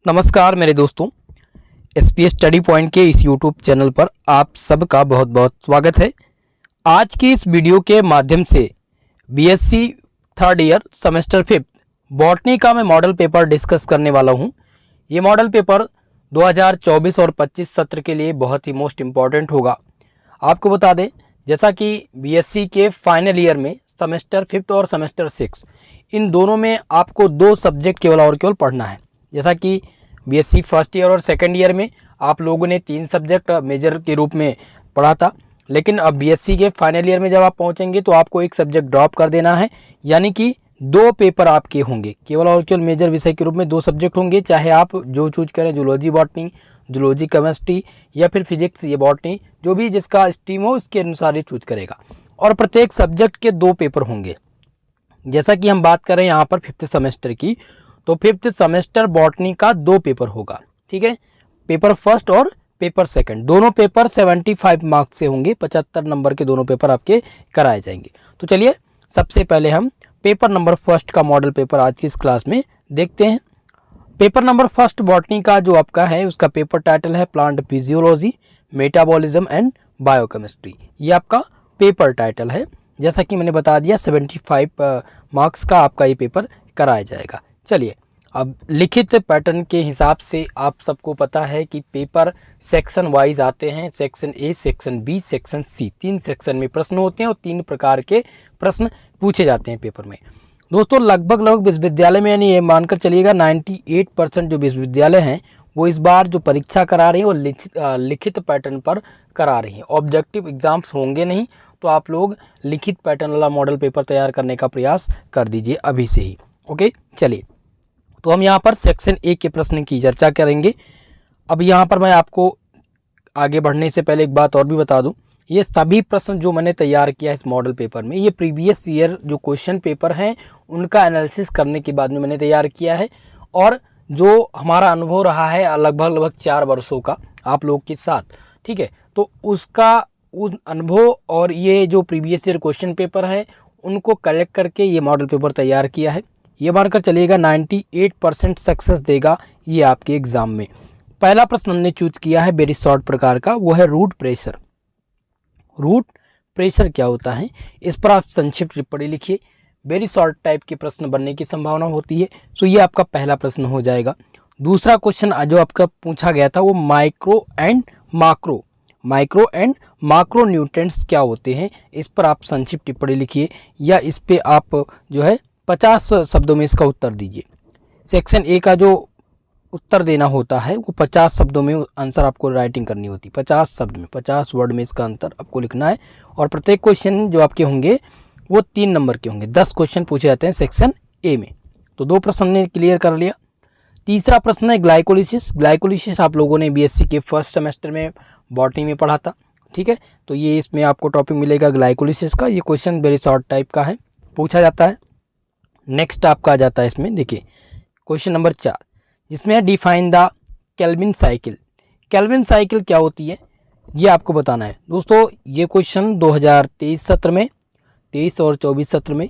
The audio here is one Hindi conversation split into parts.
नमस्कार मेरे दोस्तों, एसपीएस स्टडी पॉइंट के इस यूट्यूब चैनल पर आप सबका बहुत बहुत स्वागत है। आज की इस वीडियो के माध्यम से BSc third year semester 5 botany का मैं मॉडल पेपर डिस्कस करने वाला हूं। ये मॉडल पेपर 2024 और 25 सत्र के लिए बहुत ही मोस्ट इम्पॉर्टेंट होगा। आपको बता दें, जैसा कि बीएससी के फाइनल ईयर में सेमेस्टर 5 और सेमेस्टर 6 इन दोनों में आपको 2 सब्जेक्ट केवल और केवल पढ़ना है। जैसा कि बीएससी फर्स्ट ईयर और सेकंड ईयर में आप लोगों ने 3 सब्जेक्ट मेजर के रूप में पढ़ा था, लेकिन अब बीएससी के फाइनल ईयर में जब आप पहुंचेंगे तो आपको एक सब्जेक्ट ड्रॉप कर देना है, यानी कि 2 पेपर आपके होंगे। केवल और केवल मेजर विषय के रूप में 2 सब्जेक्ट होंगे, चाहे आप जो चूज करें, जूलॉजी बॉटनी, जूलॉजी केमिस्ट्री या फिर फिजिक्स या बॉटनी, जो भी जिसका स्ट्रीम हो उसके अनुसार ही चूज करेगा। और प्रत्येक सब्जेक्ट के 2 पेपर होंगे। जैसा कि हम बात करें यहाँ पर 5th सेमेस्टर की, तो 5th सेमेस्टर बॉटनी का 2 पेपर होगा। ठीक है, पेपर फर्स्ट और पेपर सेकंड, दोनों पेपर 75 मार्क्स से होंगे। 75 नंबर के दोनों पेपर आपके कराए जाएंगे। तो चलिए सबसे पहले हम पेपर नंबर फर्स्ट का मॉडल पेपर आज की इस क्लास में देखते हैं। पेपर नंबर फर्स्ट बॉटनी का जो आपका है, उसका पेपर टाइटल है plant physiology, metabolism and biochemistry. ये आपका पेपर टाइटल है। जैसा कि मैंने बता दिया, 75 मार्क्स का आपका ये पेपर कराया जाएगा। चलिए, अब लिखित पैटर्न के हिसाब से आप सबको पता है कि पेपर सेक्शन वाइज आते हैं। Section A, section B, section C, 3 सेक्शन में प्रश्न होते हैं और 3 प्रकार के प्रश्न पूछे जाते हैं पेपर में। दोस्तों, लगभग विश्वविद्यालय में, यानी ये मानकर चलिएगा 98% जो विश्वविद्यालय हैं वो इस बार जो परीक्षा करा रही है वो लिखित पैटर्न पर करा रही है। ऑब्जेक्टिव एग्जाम्स होंगे नहीं, तो आप लोग लिखित पैटर्न वाला मॉडल पेपर तैयार करने का प्रयास कर दीजिए अभी से ही। ओके, चलिए, तो हम यहाँ पर सेक्शन ए के प्रश्न की चर्चा करेंगे। अब यहाँ पर मैं आपको आगे बढ़ने से पहले एक बात और भी बता दूं, ये सभी प्रश्न जो मैंने तैयार किया इस मॉडल पेपर में, ये प्रीवियस ईयर जो क्वेश्चन पेपर हैं उनका एनालिसिस करने के बाद में मैंने तैयार किया है। और जो हमारा अनुभव रहा है लगभग 4 वर्षों का आप लोग के साथ, ठीक है, तो उसका उस अनुभव और ये जो प्रीवियस ईयर क्वेश्चन पेपर है उनको कलेक्ट करके ये मॉडल पेपर तैयार किया है। ये मानकर चलिएगा 98% सक्सेस देगा ये आपके एग्जाम में। पहला प्रश्न हमने चूज किया है वेरी शॉर्ट प्रकार का, वो है रूट प्रेशर। रूट प्रेशर क्या होता है, इस पर आप संक्षिप्त टिप्पणी लिखिए। वेरी शॉर्ट टाइप के प्रश्न बनने की संभावना होती है, तो ये आपका पहला प्रश्न हो जाएगा। दूसरा क्वेश्चन जो आपका पूछा गया था वो माइक्रो एंड माक्रो न्यूट्रिएंट्स क्या होते हैं, इस पर आप संक्षिप्त टिप्पणी लिखिए, या इस पे आप जो है 50 शब्दों में इसका उत्तर दीजिए। सेक्शन ए का जो उत्तर देना होता है वो 50 शब्दों में आंसर आपको राइटिंग करनी होती है। 50 शब्द में, 50 वर्ड में इसका आंसर आपको लिखना है। और प्रत्येक क्वेश्चन जो आपके होंगे वो 3 नंबर के होंगे। 10 क्वेश्चन पूछे जाते हैं सेक्शन ए में। तो 2 प्रश्न हमने क्लियर कर लिया। तीसरा प्रश्न है ग्लाइकोलिसिस। ग्लाइकोलिसिस आप लोगों ने बीएससी के फर्स्ट सेमेस्टर में बॉटनी में पढ़ा था, ठीक है, तो ये इसमें आपको टॉपिक मिलेगा ग्लाइकोलिसिस का। ये क्वेश्चन वेरी शॉर्ट टाइप का है, पूछा जाता है। नेक्स्ट आपका आ जाता है इसमें, देखिए क्वेश्चन नंबर 4, जिसमें है define the Calvin cycle. Calvin cycle क्या होती है ये आपको बताना है। दोस्तों, ये क्वेश्चन 2023 सत्र में, 23 और 24 सत्र में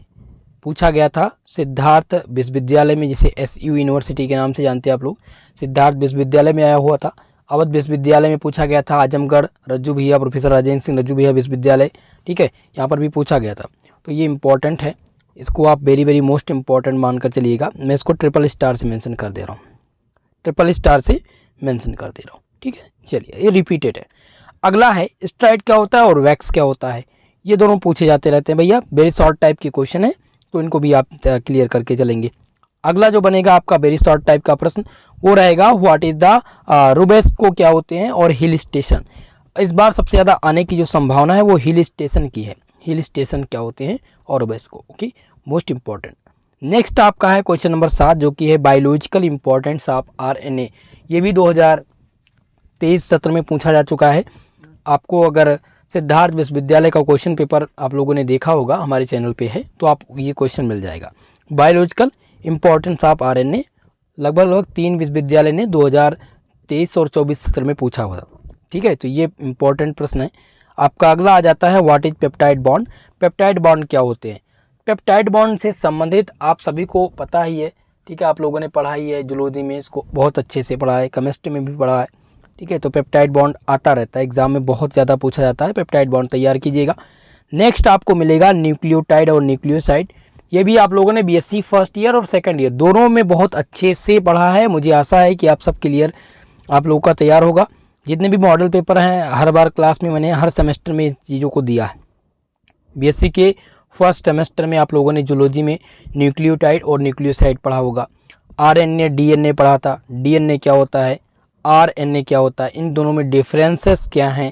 पूछा गया था सिद्धार्थ विश्वविद्यालय में, जिसे एसयू यूनिवर्सिटी के नाम से जानते हैं आप लोग। सिद्धार्थ विश्वविद्यालय में आया हुआ था। अवध विश्वविद्यालय में पूछा गया था, आजमगढ़ रज्जू भैया, प्रोफेसर राजेंद्र सिंह रज्जू भैया विश्वविद्यालय, ठीक है, यहाँ पर भी पूछा गया था। तो ये इंपॉर्टेंट है, इसको आप वेरी वेरी मोस्ट इंपॉर्टेंट मानकर चलिएगा। मैं इसको ट्रिपल स्टार से मेंशन कर दे रहा हूँ, ट्रिपल स्टार से मेंशन कर दे रहा हूँ, ठीक है। चलिए, ये रिपीटेड है। अगला है स्ट्राइड क्या होता है और वैक्स क्या होता है। ये दोनों पूछे जाते रहते हैं भैया, वेरी शॉर्ट टाइप के क्वेश्चन है, तो इनको भी आप क्लियर करके चलेंगे। अगला जो बनेगा आपका वेरी शॉर्ट टाइप का प्रश्न वो रहेगा व्हाट इज द रुबेस्को क्या होते हैं और हिल स्टेशन। इस बार सबसे ज़्यादा आने की जो संभावना है वो हिल स्टेशन की है। हिल स्टेशन क्या होते हैं और रुबेस्को, ओके, मोस्ट इंपॉर्टेंट। नेक्स्ट आपका है क्वेश्चन नंबर 7, जो कि है बायोलॉजिकल इंपॉर्टेंस ऑफ आरएनए। ये भी 2023 सत्र में पूछा जा चुका है। आपको अगर सिद्धार्थ विश्वविद्यालय का क्वेश्चन पेपर आप लोगों ने देखा होगा, हमारे चैनल पे है, तो आप ये क्वेश्चन मिल जाएगा। बायोलॉजिकल इंपॉर्टेंस ऑफ आरएनए लगभग 3 विश्वविद्यालय ने 2023 और 24 सत्र में पूछा हुआ था, ठीक है, तो ये इंपॉर्टेंट प्रश्न है। आपका अगला आ जाता है what is peptide bond. Peptide bond क्या होते हैं। पेप्टाइड बॉन्ड से संबंधित आप सभी को पता ही है, ठीक है, आप लोगों ने पढ़ाई है जूलॉजी में, इसको बहुत अच्छे से पढ़ा है, केमिस्ट्री में भी पढ़ा है। ठीक है, तो पेप्टाइड बॉन्ड आता रहता है, एग्जाम में बहुत ज़्यादा पूछा जाता है, पेप्टाइड बॉन्ड तैयार कीजिएगा। नेक्स्ट आपको मिलेगा न्यूक्लियोटाइड और न्यूक्लियोसाइड। ये भी आप लोगों ने बीएससी फर्स्ट ईयर और सेकंड ईयर दोनों में बहुत अच्छे से पढ़ा है। मुझे आशा है कि आप सब क्लियर आप लोगों का तैयार होगा। जितने भी मॉडल पेपर हैं हर बार क्लास में मैंने हर सेमेस्टर में इस चीज़ों को दिया है। बीएससी के फर्स्ट सेमेस्टर में आप लोगों ने जूलॉजी में न्यूक्लियोटाइड और न्यूक्लियोसाइड पढ़ा होगा। आरएनए डीएनए पढ़ा था, डीएनए क्या होता है, आरएनए क्या होता है, इन दोनों में डिफरेंसेस क्या हैं,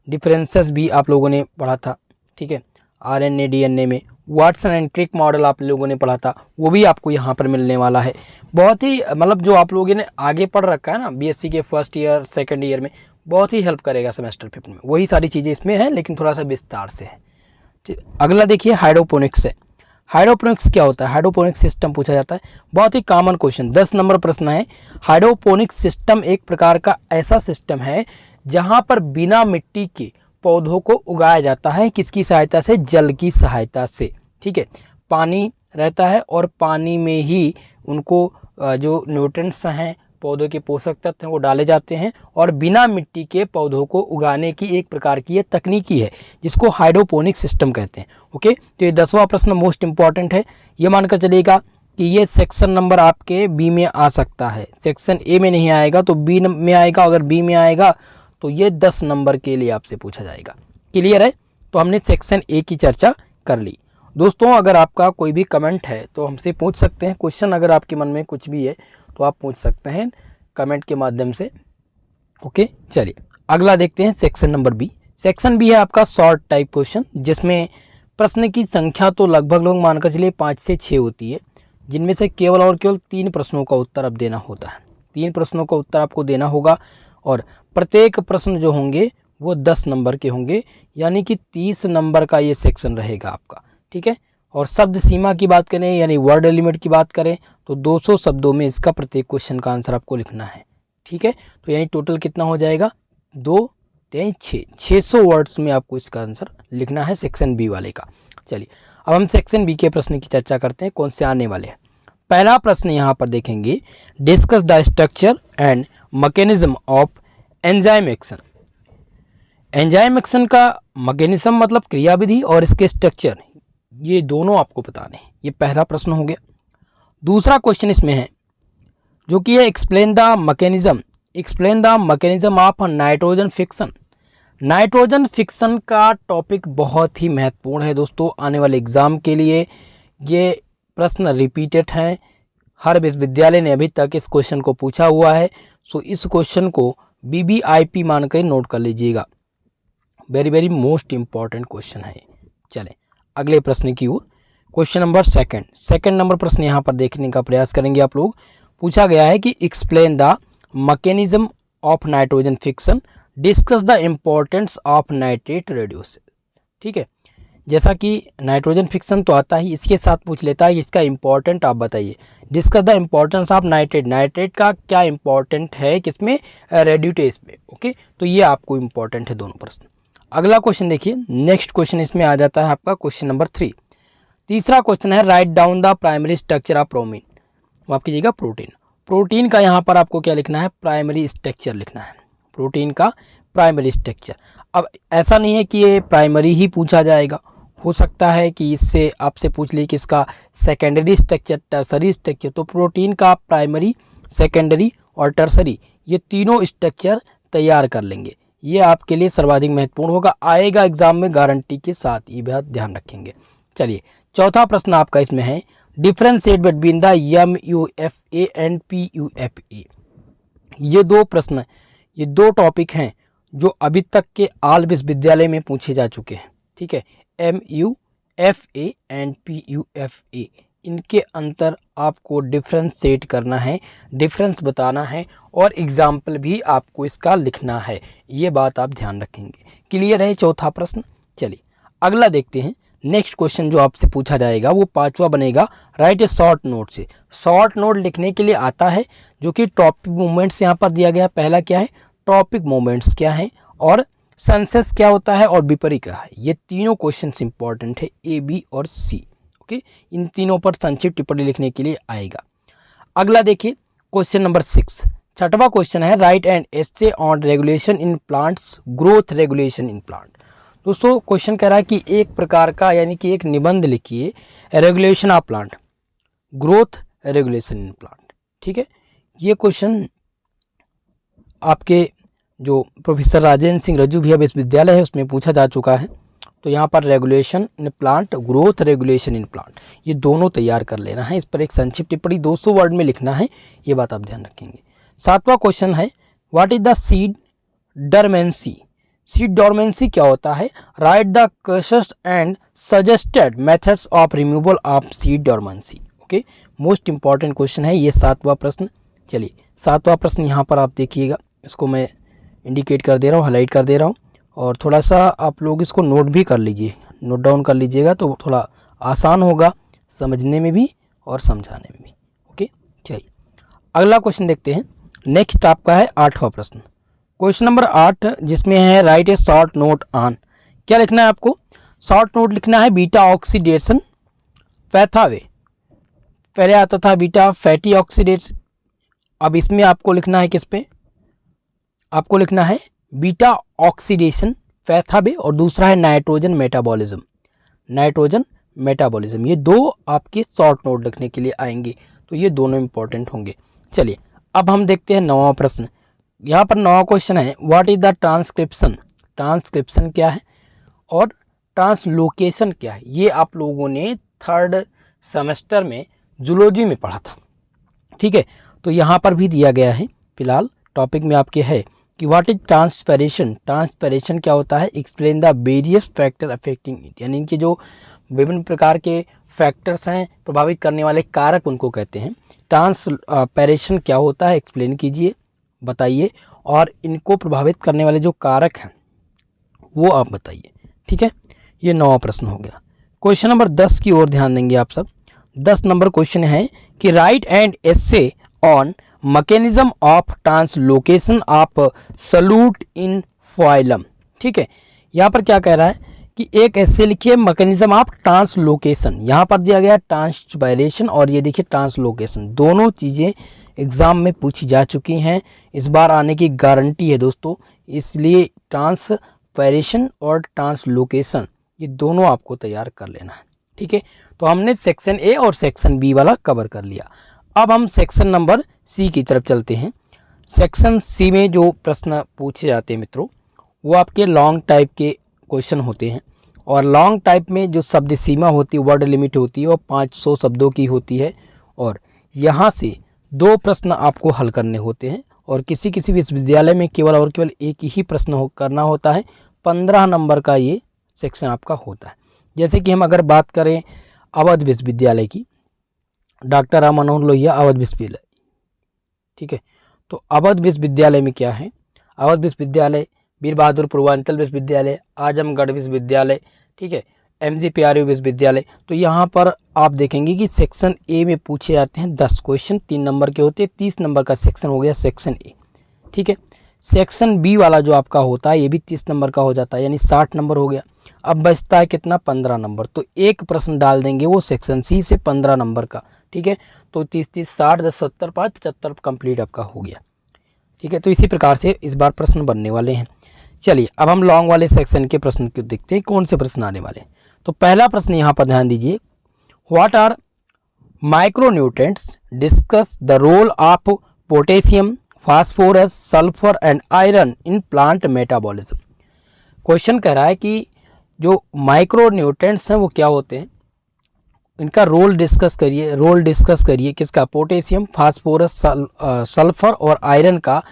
डिफरेंसेस भी आप लोगों ने पढ़ा था। ठीक है, आरएनए डीएनए में वाटसन एंड क्रिक मॉडल आप लोगों ने पढ़ा था, वो भी आपको यहाँ पर मिलने वाला है। बहुत ही मतलब जो आप लोगों ने आगे पढ़ रखा है ना बीएससी के फर्स्ट ईयर सेकंड ईयर में, बहुत ही हेल्प करेगा सेमेस्टर पेपर में। वही सारी चीज़ें इसमें हैं लेकिन थोड़ा सा विस्तार से है। अगला देखिए हाइड्रोपोनिक्स है। हाइड्रोपोनिक्स क्या होता है, हाइड्रोपोनिक्स सिस्टम पूछा जाता है, बहुत ही कॉमन क्वेश्चन 10 नंबर प्रश्न है। हाइड्रोपोनिक्स सिस्टम एक प्रकार का ऐसा सिस्टम है जहां पर बिना मिट्टी के पौधों को उगाया जाता है, किसकी सहायता से, जल की सहायता से। ठीक है, पानी रहता है और पानी में ही उनको जो न्यूट्रिएंट्स हैं, पौधों के पोषक तत्व हैं वो डाले जाते हैं और बिना मिट्टी के पौधों को उगाने की एक प्रकार की ये तकनीकी है जिसको हाइड्रोपोनिक सिस्टम कहते हैं। ओके, तो ये 10वां प्रश्न मोस्ट इंपॉर्टेंट है। ये मानकर चलिएगा कि ये सेक्शन नंबर आपके बी में आ सकता है, सेक्शन ए में नहीं आएगा तो बी में आएगा, अगर बी में आएगा तो ये 10 नंबर के लिए आपसे पूछा जाएगा। क्लियर है, तो हमने सेक्शन ए की चर्चा कर ली। दोस्तों अगर आपका कोई भी कमेंट है तो हमसे पूछ सकते हैं, क्वेश्चन अगर आपके मन में कुछ भी है तो आप पूछ सकते हैं कमेंट के माध्यम से। ओके, चलिए अगला देखते हैं section number B. Section B है आपका शॉर्ट टाइप क्वेश्चन, जिसमें प्रश्न की संख्या तो लगभग लोग मानकर चलिए 5 से 6 होती है, जिनमें से केवल और केवल 3 प्रश्नों का उत्तर अब देना होता है। 3 प्रश्नों का उत्तर आपको देना होगा और प्रत्येक प्रश्न जो होंगे वो 10 नंबर के होंगे, यानी कि 30 नंबर का ये सेक्शन रहेगा आपका। ठीक है, और शब्द सीमा की बात करें यानी वर्ड लिमिट की बात करें तो 200 शब्दों में इसका प्रत्येक क्वेश्चन का आंसर आपको लिखना है। ठीक है, तो यानी टोटल कितना हो जाएगा, 2 3 6 600 वर्ड्स में आपको इसका आंसर लिखना है सेक्शन बी वाले का। चलिए अब हम सेक्शन बी के प्रश्न की चर्चा करते हैं, कौन से आने वाले हैं। पहला प्रश्न यहाँ पर देखेंगे, discuss the structure and mechanism of enzyme action. Enzyme action का मैकेनिज्म मतलब क्रियाविधि और इसके स्ट्रक्चर, ये दोनों आपको बताने हैं। ये पहला प्रश्न हो गया। दूसरा क्वेश्चन इसमें है जो कि है explain the mechanism of nitrogen fiction. Nitrogen fiction का टॉपिक बहुत ही महत्वपूर्ण है दोस्तों, आने वाले एग्जाम के लिए ये प्रश्न रिपीटेड हैं। हर विश्वविद्यालय ने अभी तक इस क्वेश्चन को पूछा हुआ है, सो इस क्वेश्चन को BBIP मानकर नोट कर लीजिएगा। Very very most important question है। चलें अगले प्रश्न की ओर, क्वेश्चन नंबर सेकंड नंबर प्रश्न यहाँ पर देखने का प्रयास करेंगे आप लोग। पूछा गया है कि explain the mechanism of nitrogen fiction, discuss the importance of nitrate reduce. ठीक है, जैसा कि नाइट्रोजन फिक्शन तो आता ही, इसके साथ पूछ लेता है इसका इम्पोर्टेंट आप बताइए। Discuss the importance of nitrate, nitrate का क्या इम्पोर्टेंट है किसमें, रेड्यूटेस में। ओके, तो ये आपको इम्पोर्टेंट है दोनों प्रश्न। अगला क्वेश्चन देखिए, नेक्स्ट क्वेश्चन इसमें आ जाता है आपका क्वेश्चन नंबर 3। तीसरा क्वेश्चन है write down the primary structure of protein. माफ कीजिएगा प्रोटीन। प्रोटीन का यहाँ पर आपको क्या लिखना है, प्राइमरी स्ट्रक्चर लिखना है, प्रोटीन का प्राइमरी स्ट्रक्चर। अब ऐसा नहीं है कि ये प्राइमरी ही पूछा जाएगा, हो सकता है कि इससे आपसे पूछ ली कि इसका सेकेंडरी स्ट्रक्चर, टर्सरी स्ट्रक्चर। तो प्रोटीन का प्राइमरी, सेकेंडरी और टर्सरी ये तीनों स्ट्रक्चर तैयार कर लेंगे, ये आपके लिए सर्वाधिक महत्वपूर्ण होगा, आएगा एग्जाम में गारंटी के साथ, ये बात ध्यान रखेंगे। चलिए चौथा प्रश्न आपका इसमें है differentiate between the MUFA and PUFA। ये दो प्रश्न, ये दो टॉपिक हैं जो अभी तक के आल विश्वविद्यालय में पूछे जा चुके हैं। ठीक है, MUFA एंड PUFA, इनके अंतर आपको डिफरेंशिएट करना है, डिफरेंस बताना है और एग्जाम्पल भी आपको इसका लिखना है, ये बात आप ध्यान रखेंगे। क्लियर है चौथा प्रश्न। चलिए अगला देखते हैं। नेक्स्ट क्वेश्चन जो आपसे पूछा जाएगा वो 5वां बनेगा राइट ए शॉर्ट नोट से। शॉर्ट नोट लिखने के लिए आता है जो कि टॉपिक मूवमेंट्स यहाँ पर दिया गया। पहला क्या है, टॉपिक मूवमेंट्स क्या है और सेंसस क्या होता है और विपरीत क्या है। ये तीनों क्वेश्चंस इंपॉर्टेंट है, A, B और C। ओके, इन तीनों पर संक्षिप्त टिप्पणी लिखने के लिए आएगा। अगला देखिए क्वेश्चन नंबर 6, छठवां क्वेश्चन है right and essay on regulation in plants, growth regulation in plant. दोस्तों क्वेश्चन कह रहा है कि एक प्रकार का यानी कि एक निबंध लिखिए regulation of plant, growth regulation in plant. ठीक है, ये क्वेश्चन आपके जो प्रोफेसर राजेंद्र सिंह रज्जू भैया विश्वविद्यालय है उसमें पूछा जा चुका है। तो यहाँ पर regulation in plant, growth regulation in plant, ये दोनों तैयार कर लेना है। इस पर एक संक्षिप्त टिप्पणी 200 वर्ड में लिखना है, ये बात आप ध्यान रखेंगे। सातवां क्वेश्चन है what is the seed dormancy. Seed dormancy क्या होता है? Right the causes and suggested methods of removal of seed dormancy. Okay, most important question है ये सातवां प्रश्न। चलिए सातवां प्रश्न यहाँ पर आप देखिएगा, इसको मैं इंडिकेट कर दे रहा हूँ, हाईलाइट कर दे रहा हूँ, और थोड़ा सा आप लोग इसको नोट भी कर लीजिए, नोट डाउन कर लीजिएगा तो थोड़ा आसान होगा समझने में भी और समझाने में भी। ओके, चलिए अगला क्वेश्चन देखते हैं। नेक्स्ट आपका है आठवां प्रश्न, क्वेश्चन नंबर 8, जिसमें है right A short note on. क्या लिखना है आपको? शॉर्ट नोट लिखना है बीटा ऑक्सीडेशन पैथावे। पहले आता था बीटा फैटी ऑक्सीडेशन, अब इसमें आपको लिखना है किस पे? आपको लिखना है बीटा ऑक्सीडेशन पैथावे, और दूसरा है नाइट्रोजन मेटाबॉलिज्म। नाइट्रोजन मेटाबॉलिज्म, ये दो आपके शॉर्ट नोट लिखने के लिए आएंगे, तो ये दोनों इंपॉर्टेंट होंगे। चलिए अब हम देखते हैं नौवां प्रश्न। यहाँ पर नौवां क्वेश्चन है what is the transcription. Transcription क्या है और ट्रांसलोकेशन क्या है? ये आप लोगों ने 3rd सेमेस्टर में जूलॉजी में पढ़ा था। ठीक है, तो यहाँ पर भी दिया गया है, फिलहाल टॉपिक में आपके है कि व्हाट इज ट्रांसपेरेशन। ट्रांसपेरेशन क्या होता है? Explain the various factor affecting it, यानी कि जो विभिन्न प्रकार के फैक्टर्स हैं, प्रभावित करने वाले कारक, उनको कहते हैं। ट्रांसपेरेशन क्या होता है? एक्सप्लेन कीजिए, बताइए, और इनको प्रभावित करने वाले जो कारक हैं वो आप बताइए। ठीक है, ये 9वां प्रश्न हो गया। क्वेश्चन नंबर 10 की ओर ध्यान देंगे आप सब। 10 नंबर क्वेश्चन है कि right and essay on mechanism of translocation of solute in phylum. ठीक है, यहाँ पर क्या कह रहा है कि एक एस्से लिखिए मैकेनिज्म ऑफ ट्रांसलोकेशन। यहाँ पर दिया गया ट्रांसपायरेशन और ये देखिए ट्रांसलोकेशन, दोनों चीज़ें एग्जाम में पूछी जा चुकी हैं, इस बार आने की गारंटी है दोस्तों। इसलिए ट्रांसपायरेशन और ट्रांसलोकेशन ये दोनों आपको तैयार कर लेना है। ठीक है, तो हमने सेक्शन ए और सेक्शन बी वाला कवर कर लिया। अब हम सेक्शन नंबर सी की तरफ चलते हैं। सेक्शन सी में जो प्रश्न पूछे जाते हैं मित्रों, वो आपके लॉन्ग टाइप के क्वेश्चन होते हैं, और लॉन्ग टाइप में जो शब्द सीमा होती है, वर्ड लिमिट होती है, वो 500 शब्दों की होती है, और यहाँ से 2 प्रश्न आपको हल करने होते हैं, और किसी किसी विश्वविद्यालय में केवल और केवल एक ही प्रश्न करना होता है। 15 नंबर का ये सेक्शन आपका होता है। जैसे कि हम अगर बात करें अवध विश्वविद्यालय की, डॉक्टर राम मनोहर लोहिया अवध विश्वविद्यालय। ठीक है, तो अवध विश्वविद्यालय में क्या है? अवध विश्वविद्यालय, वीर बहादुर पूर्वांचल विश्वविद्यालय, आजमगढ़ विश्वविद्यालय, ठीक है, MGPRU विश्वविद्यालय। तो यहाँ पर आप देखेंगे कि सेक्शन ए में पूछे जाते हैं 10 क्वेश्चन, 3 नंबर के होते हैं। 30 नंबर का सेक्शन हो गया सेक्शन ए। ठीक है, सेक्शन बी वाला जो आपका होता है ये भी 30 नंबर का हो जाता है, यानी 60 नंबर हो गया। अब बचता है कितना? 15 नंबर। तो एक प्रश्न डाल देंगे वो सेक्शन सी से 15 नंबर का। ठीक है, तो 30 30 60 10 70 5 75 कंप्लीट आपका हो गया। ठीक है, तो इसी प्रकार से इस बार प्रश्न बनने वाले हैं। चलिए अब हम लॉन्ग वाले सेक्शन के प्रश्न को देखते हैं, कौन से प्रश्न आने वाले हैं। तो पहला प्रश्न यहाँ पर ध्यान दीजिए, what are micronutrients, discuss the role of potassium, phosphorus, sulphur and iron in plant metabolism. Question कह रहा है कि जो माइक्रोन्यूट्रिएंट्स हैं वो क्या होते हैं, इनका रोल डिस्कस करिए। रोल डिस्कस करिए किसका? पोटेशियम, फास्फोरस, सल्फर और आयरन का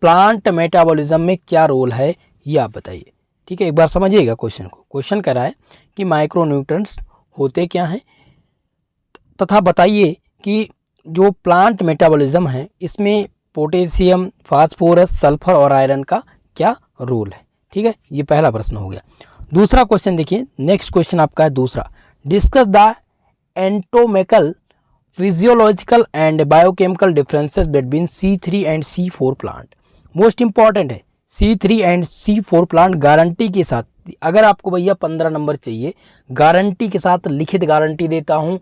प्लांट मेटाबॉलिज्म में क्या रोल है, ये आप बताइए। ठीक है, एक बार समझिएगा क्वेश्चन को। क्वेश्चन कह रहा है कि माइक्रोन्यूट्रिएंट्स होते क्या हैं, तथा बताइए कि जो प्लांट मेटाबॉलिज्म है इसमें पोटेशियम, फास्फोरस, सल्फर और आयरन का क्या रोल है। ठीक है, ये पहला प्रश्न हो गया। दूसरा क्वेश्चन देखिए, नेक्स्ट क्वेश्चन आपका है दूसरा, discuss the anatomical, physiological and biochemical differences between C3 and C4 plant. Most important है, C3 and C4 plant guarantee के साथ। अगर आपको भैया 15 नंबर चाहिए, गारंटी के साथ लिखित गारंटी देता हूं,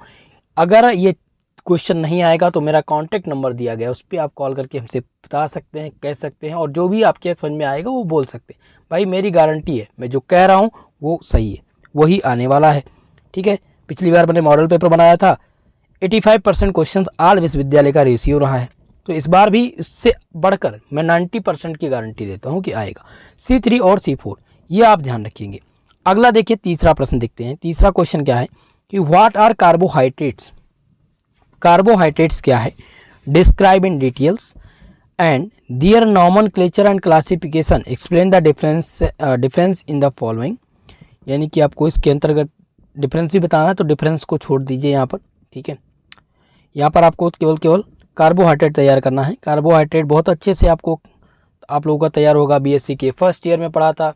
अगर ये क्वेश्चन नहीं आएगा तो मेरा कॉन्टैक्ट नंबर दिया गया है, उस पर आप कॉल करके हमसे बता सकते हैं, कह सकते हैं, और जो भी आपके समझ में आएगा वो बोल सकते हैं। भाई मेरी गारंटी है, मैं जो कह रहा हूँ वो सही है, वही आने वाला है। ठीक है, पिछली बार मैंने मॉडल पेपर बनाया था, 85% क्वेश्चन आल विश्वविद्यालय का रेशियो रहा है, तो इस बार भी इससे बढ़कर मैं 90% की गारंटी देता हूँ कि आएगा। C3 और C4 ये आप ध्यान रखेंगे। अगला देखिए, तीसरा प्रश्न देखते हैं। तीसरा क्वेश्चन क्या है कि व्हाट आर कार्बोहाइड्रेट्स। कार्बोहाइड्रेट्स क्या है, describe in details and their nomenclature and classification, explain the difference in the following. यानी कि आपको इसके अंतर्गत डिफरेंस भी बताना है, तो डिफरेंस को छोड़ दीजिए यहाँ पर। ठीक है, यहाँ पर आपको केवल कार्बोहाइड्रेट तैयार करना है। कार्बोहाइड्रेट बहुत अच्छे से आप लोगों का तैयार होगा। बीएससी के फर्स्ट ईयर में पढ़ा था,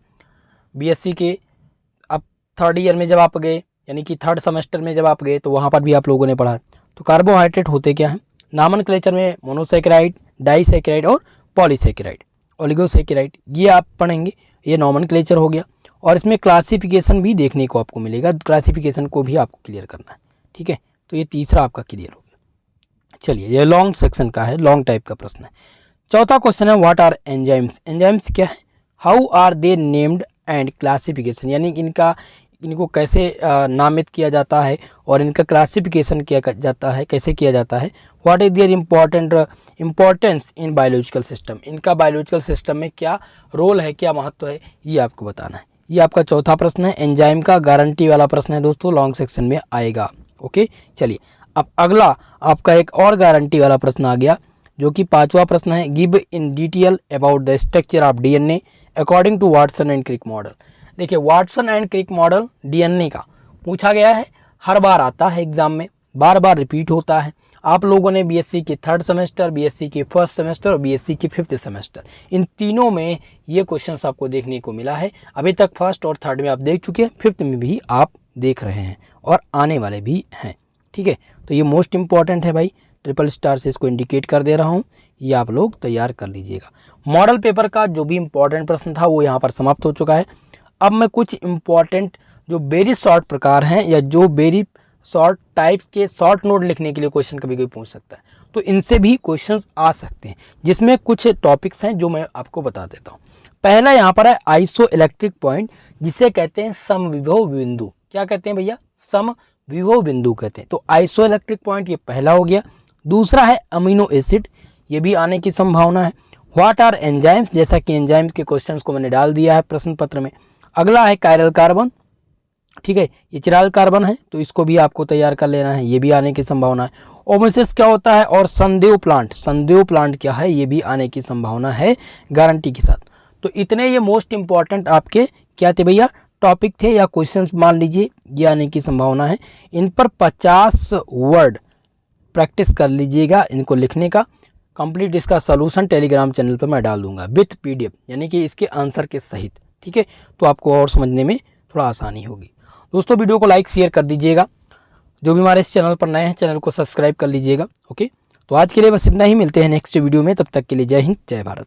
बीएससी के अब थर्ड ईयर में जब आप गए, यानी कि थर्ड सेमेस्टर में जब आप गए, तो वहाँ पर भी आप लोगों ने पढ़ा। तो कार्बोहाइड्रेट होते क्या हैं, नॉमेनक्लेचर में मोनोसैकेराइड, डाइसैकेराइड और पॉलीसैकेराइड, ओलिगोसैकेराइड, ये आप पढ़ेंगे, ये नॉमेनक्लेचर हो गया। और इसमें क्लासिफिकेशन भी देखने को आपको मिलेगा, क्लासिफिकेशन को भी आपको क्लियर करना है। ठीक है, तो ये तीसरा आपका क्लियर हो गया। चलिए, ये लॉन्ग सेक्शन का है, लॉन्ग टाइप का प्रश्न है। चौथा क्वेश्चन है व्हाट आर एंजाइम्स। एंजाइम्स क्या है, how are they named and classification, यानी इनको कैसे नामित किया जाता है और इनका क्लासिफिकेशन किया जाता है, कैसे किया जाता है। What is there importance in biological system, इनका बायोलॉजिकल सिस्टम में क्या रोल है, क्या महत्व है, ये आपको बताना है। ये आपका चौथा प्रश्न है, एंजाइम का गारंटी वाला प्रश्न है दोस्तों, लॉन्ग सेक्शन में आएगा। ओके, चलिए अब अगला आपका एक और गारंटी वाला प्रश्न आ गया, जो कि पांचवा प्रश्न है, give in detail about the structure of DNA according to Watson and Crick model. देखिए, Watson and Crick model DNA का पूछा गया है, हर बार आता है एग्जाम में, बार बार रिपीट होता है। आप लोगों ने बीएससी के थर्ड सेमेस्टर, बीएससी के फर्स्ट सेमेस्टर और बीएससी के फिफ्थ सेमेस्टर, इन तीनों में ये क्वेश्चंस आपको देखने को मिला है। अभी तक फर्स्ट और थर्ड में आप देख चुके हैं, फिफ्थ में भी आप देख रहे हैं और आने वाले भी हैं। ठीक है, तो ये मोस्ट इंपॉर्टेंट है भाई, ट्रिपल स्टार से इसको इंडिकेट कर दे रहा हूँ, ये आप लोग तैयार कर लीजिएगा। मॉडल पेपर का जो भी इंपॉर्टेंट प्रश्न था वो यहाँ पर समाप्त हो चुका है। अब मैं कुछ इंपॉर्टेंट जो वेरी शॉर्ट प्रकार हैं, या जो वेरी शॉर्ट टाइप के शॉर्ट नोट लिखने के लिए क्वेश्चन कभी कोई पूछ सकता है, तो इनसे भी क्वेश्चंस आ सकते हैं, जिसमें कुछ टॉपिक्स हैं जो मैं आपको बता देता हूँ। पहला यहाँ पर है आइसो इलेक्ट्रिक पॉइंट, जिसे कहते हैं समविभव बिंदु। क्या कहते हैं भैया, समविभव बिंदु कहते हैं। तो आइसो इलेक्ट्रिक पॉइंट ये पहला हो गया। दूसरा है अमीनो एसिड, ये भी आने की संभावना है। व्हाट आर एंजाइम्स, जैसा कि एंजाइम्स के क्वेश्चंस को मैंने डाल दिया है प्रश्न पत्र में। अगला है कायरल कार्बन, ठीक है, ये चिराल कार्बन है, तो इसको भी आपको तैयार कर लेना है, ये भी आने की संभावना है। ओमेसिस क्या होता है, और संदेव प्लांट क्या है, ये भी आने की संभावना है गारंटी के साथ। तो इतने ये मोस्ट इंपॉर्टेंट आपके क्या थे भैया, टॉपिक थे या क्वेश्चंस मान लीजिए, ये आने की संभावना है। इन पर 50 वर्ड प्रैक्टिस कर लीजिएगा इनको लिखने का। कंप्लीट इसका सॉल्यूशन टेलीग्राम चैनल पर मैं डाल दूंगा विथ पीडीएफ, यानी कि इसके आंसर के सहित। ठीक है, तो आपको और समझने में थोड़ा आसानी होगी। दोस्तों, वीडियो को लाइक शेयर कर दीजिएगा। जो भी हमारे इस चैनल पर नए हैं, चैनल को सब्सक्राइब कर लीजिएगा। ओके, तो आज के लिए बस इतना ही, मिलते हैं नेक्स्ट वीडियो में, तब तक के लिए जय हिंद, जय भारत।